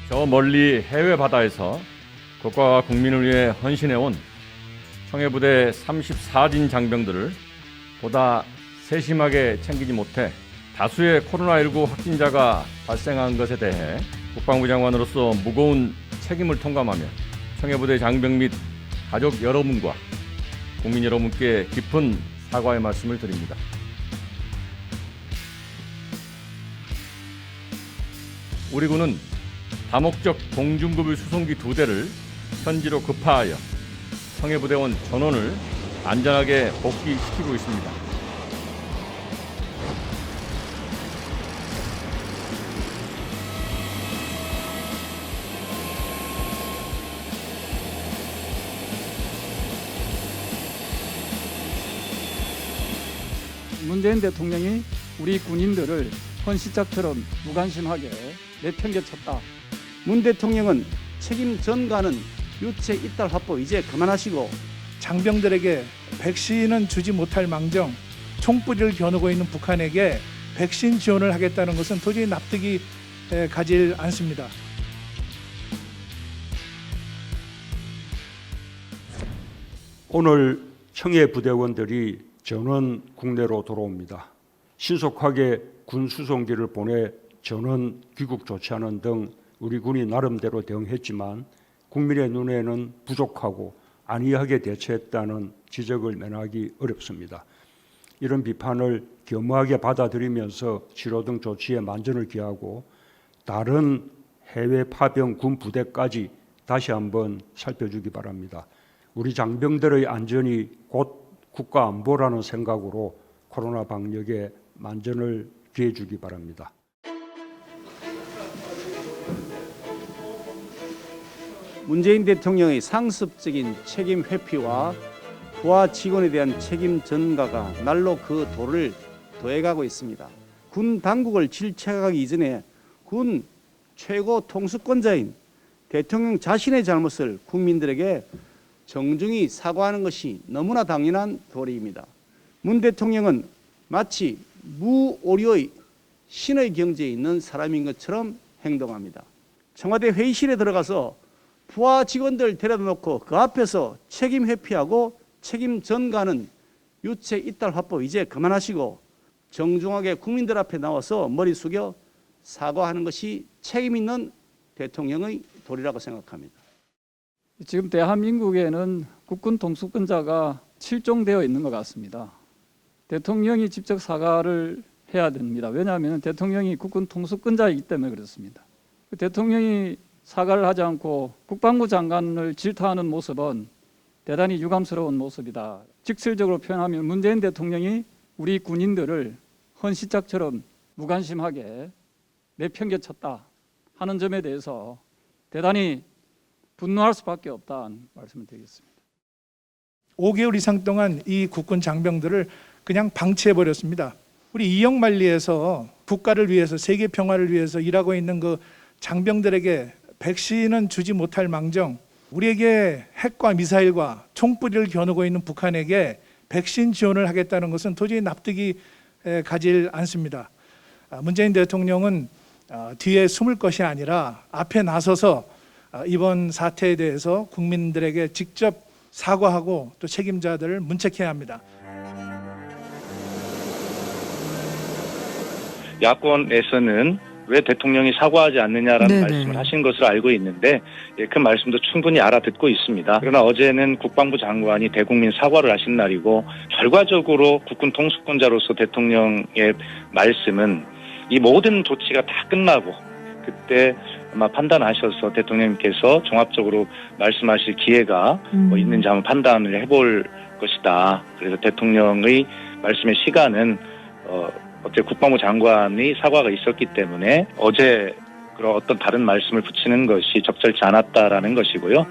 저 멀리 해외 바다에서 국가와 국민을 위해 헌신해온 청해부대 34진 장병들을 보다 세심하게 챙기지 못해 다수의 코로나19 확진자가 발생한 것에 대해 국방부 장관으로서 무거운 책임을 통감하며 청해부대 장병 및 가족 여러분과 국민 여러분께 깊은 사과의 말씀을 드립니다. 우리 군은 다목적 공중급유 수송기 2대를 현지로 급파하여 청해부대원 전원을 안전하게 복귀시키고 있습니다. 문재인 대통령이 우리 군인들을 헌시짝처럼 무관심하게 내팽개쳤다. 문 대통령은 책임 전가는 유체 이탈 확보 이제 그만하시고 장병들에게 백신은 주지 못할 망정 총뿌리를 겨누고 있는 북한에게 백신 지원을 하겠다는 것은 도저히 납득이 가질 않습니다. 오늘 청해 부대원들이 전원 국내로 돌아옵니다. 신속하게 군 수송기를 보내 전원 귀국 조치하는 등 우리 군이 나름대로 대응했지만 국민의 눈에는 부족하고 안이하게 대처했다는 지적을 면하기 어렵습니다. 이런 비판을 겸허하게 받아들이면서 치료 등 조치에 만전을 기하고 다른 해외 파병 군 부대까지 다시 한번 살펴주기 바랍니다. 우리 장병들의 안전이 곧 국가 안보라는 생각으로 코로나 방역에 만전을 기해주기 바랍니다. 문재인 대통령의 상습적인 책임 회피와 부하 직원에 대한 책임 전가가 날로 그 도를 더해가고 있습니다. 군 당국을 질책하기 이전에 군 최고 통수권자인 대통령 자신의 잘못을 국민들에게 정중히 사과하는 것이 너무나 당연한 도리입니다. 문 대통령은 마치 무오류의 신의 경지에 있는 사람인 것처럼 행동합니다. 청와대 회의실에 들어가서 부하 직원들 데려다 놓고 그 앞에서 책임 회피하고 책임 전가는 유체 이탈 확보 이제 그만하시고 정중하게 국민들 앞에 나와서 머리 숙여 사과하는 것이 책임 있는 대통령의 도리라고 생각합니다. 지금 대한민국에는 국군 통수권자가 실종되어 있는 것 같습니다. 대통령이 직접 사과를 해야 됩니다. 왜냐하면 대통령이 국군 통수권자이기 때문에 그렇습니다. 대통령이 사과를 하지 않고 국방부 장관을 질타하는 모습은 대단히 유감스러운 모습이다. 직설적으로 표현하면 문재인 대통령이 우리 군인들을 헌시짝처럼 무관심하게 내팽개쳤다 하는 점에 대해서 대단히 분노할 수밖에 없다는 말씀을 드리겠습니다. 5개월 이상 동안 이 국군 장병들을 그냥 방치해버렸습니다. 우리 이영만리에서 국가를 위해서 세계 평화를 위해서 일하고 있는 그 장병들에게 백신은 주지 못할 망정 우리에게 핵과 미사일과 총뿌리를 겨누고 있는 북한에게 백신 지원을 하겠다는 것은 도저히 납득이 가질 않습니다. 문재인 대통령은 뒤에 숨을 것이 아니라 앞에 나서서 이번 사태에 대해서 국민들에게 직접 사과하고 또 책임자들을 문책해야 합니다. 야권에서는 왜 대통령이 사과하지 않느냐라는 말씀을 하신 것으로 알고 있는데 그 말씀도 충분히 알아듣고 있습니다. 그러나 어제는 국방부 장관이 대국민 사과를 하신 날이고 결과적으로 국군 통수권자로서 대통령의 말씀은 이 모든 조치가 다 끝나고 그때 아마 판단하셔서 대통령님께서 종합적으로 말씀하실 기회가 있는지 한번 판단을 해볼 것이다. 그래서 대통령의 말씀의 시간은 어제 국방부 장관의 사과가 있었기 때문에 어제 그런 어떤 다른 말씀을 붙이는 것이 적절치 않았다라는 것이고요.